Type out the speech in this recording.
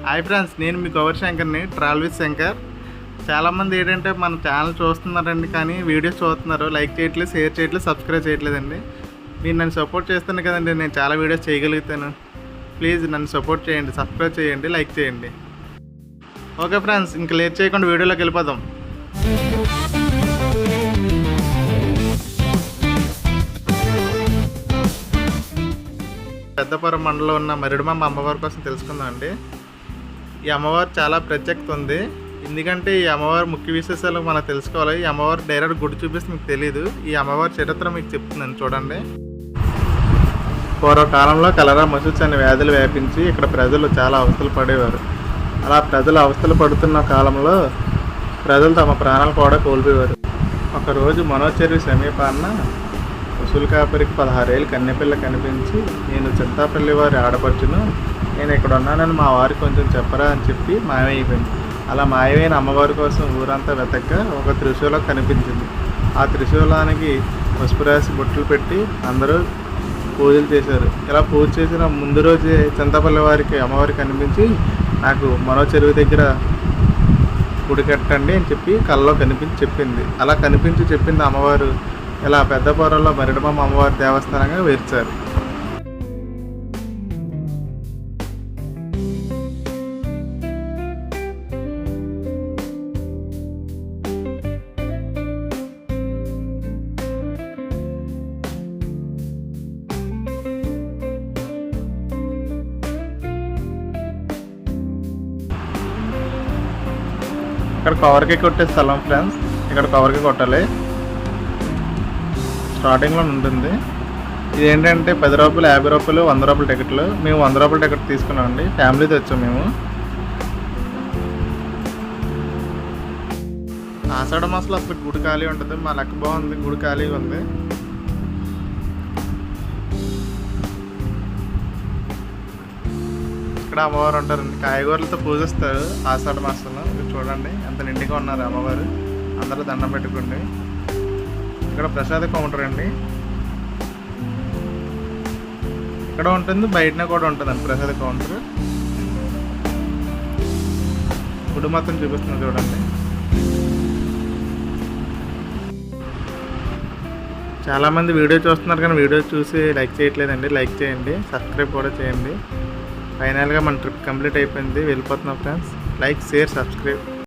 Hi friends, నేను మీ Gaur శంకర్ని, travel with Shankar. చాలామంది ఏంటంటే మన ఛానల్ చూస్తున్నారండి, కానీ వీడియోస్ చూస్తున్నారు, లైక్ చేయట్లేదు, షేర్ చేయట్లేదు, సబ్స్క్రైబ్ చేయట్లేదండి. మీరు నన్ను సపోర్ట్ చేస్తాను కదండి, నేను చాలా వీడియోస్ చేయగలుగుతాను. ప్లీజ్ నన్ను సపోర్ట్ చేయండి, సబ్స్క్రైబ్ చేయండి, లైక్ చేయండి. ఓకే ఫ్రెండ్స్, ఇంక లేట్ చేయకుండా వీడియోలోకి వెళ్ళిపోదాం. పెద్దపురం మండలంలో ఉన్న మరిడిమాంబ అమ్మవారి కోసం తెలుసుకుందాం అండి. ఈ అమ్మవారు చాలా ప్రత్యేకత ఉంది. ఎందుకంటే ఈ అమ్మవారు ముఖ్య విశేషాలు మనం తెలుసుకోవాలి. ఈ అమ్మవారు డైరెక్ట్ గుడి చూపిస్తే మీకు తెలియదు. ఈ అమ్మవారి చరిత్ర మీకు చెప్తున్నాను చూడండి. పూర్వకాలంలో కలరా మసూచి అనే వ్యాధులు వ్యాపించి ఇక్కడ ప్రజలు చాలా అవస్థలు పడేవారు. అలా ప్రజలు అవస్థలు పడుతున్న కాలంలో ప్రజలు తమ ప్రాణాలు కూడా కోల్పోయేవారు. ఒకరోజు మనోచెరువు సమీపాన్న వసూలు కాపరికి 16 ఏళ్ళు కన్నెపిల్ల కనిపించి, నేను చింతాపల్లి వారి ఆడపడుచును, నేను ఇక్కడ ఉన్నానని మా వారికి కొంచెం చెప్పరా అని చెప్పి మాయమైపోయింది. అలా మాయమైన అమ్మవారి కోసం ఊరంతా వెతక్క ఒక త్రిశూలం కనిపించింది. ఆ త్రిశూలానికి పసుపు రాసి బొట్లు పెట్టి అందరూ పూజలు చేశారు. ఇలా పూజ చేసిన ముందు రోజే చింతాపల్లి వారికి అమ్మవారికి కనిపించి, నాకు మనో చెరువు దగ్గర గుడి కట్టండి అని చెప్పి కళ్ళలో కనిపించి చెప్పింది. అలా కనిపించి చెప్పింది అమ్మవారు ఇలా పెద్దపురంలో మరిడిమాంబ అమ్మవారి దేవస్థానంగా వేర్చారు. ఇక్కడ కవర్కి కొట్టే స్థలం ఫ్రెండ్స్, ఇక్కడ కవర్కి కొట్టాలి. స్టార్టింగ్లో ఉంటుంది. ఇది ఏంటంటే 10 రూపాయలు, 50 రూపాయలు, 100 రూపాయల టికెట్లు. మేము 100 రూపాయల టికెట్ తీసుకున్నామండి, ఫ్యామిలీతో వచ్చాము మేము. ఆషాఢ మాసంలో అసలు గుడి ఖాళీ ఉంటుంది. మా లెక్క బాగుంది, గుడి ఖాళీగా ఉంది. ఇక్కడ అమ్మవారు ఉంటారండి, కాయగూరలతో పూజిస్తారు ఆషాఢ మాసంలో. మీరు చూడండి ఎంత నిండుగా ఉన్నారు అమ్మవారు. అందరూ దండం పెట్టుకోండి. ఇక్కడ ప్రసాద కౌంటర్ అండి, ఇక్కడ ఉంటుంది, బయటనే కూడా ఉంటుందండి ప్రసాద కౌంటర్. గుడి మొత్తం చూపిస్తుంది చూడండి. చాలామంది వీడియో చూస్తున్నారు కానీ వీడియో చూసి లైక్ చేయట్లేదండి. లైక్ చేయండి, సబ్స్క్రైబ్ కూడా చేయండి. ఫైనల్గా మన ట్రిప్ కంప్లీట్ అయిపోయింది, వెళ్ళిపోతున్నాం ఫ్రెండ్స్. Like, share, subscribe.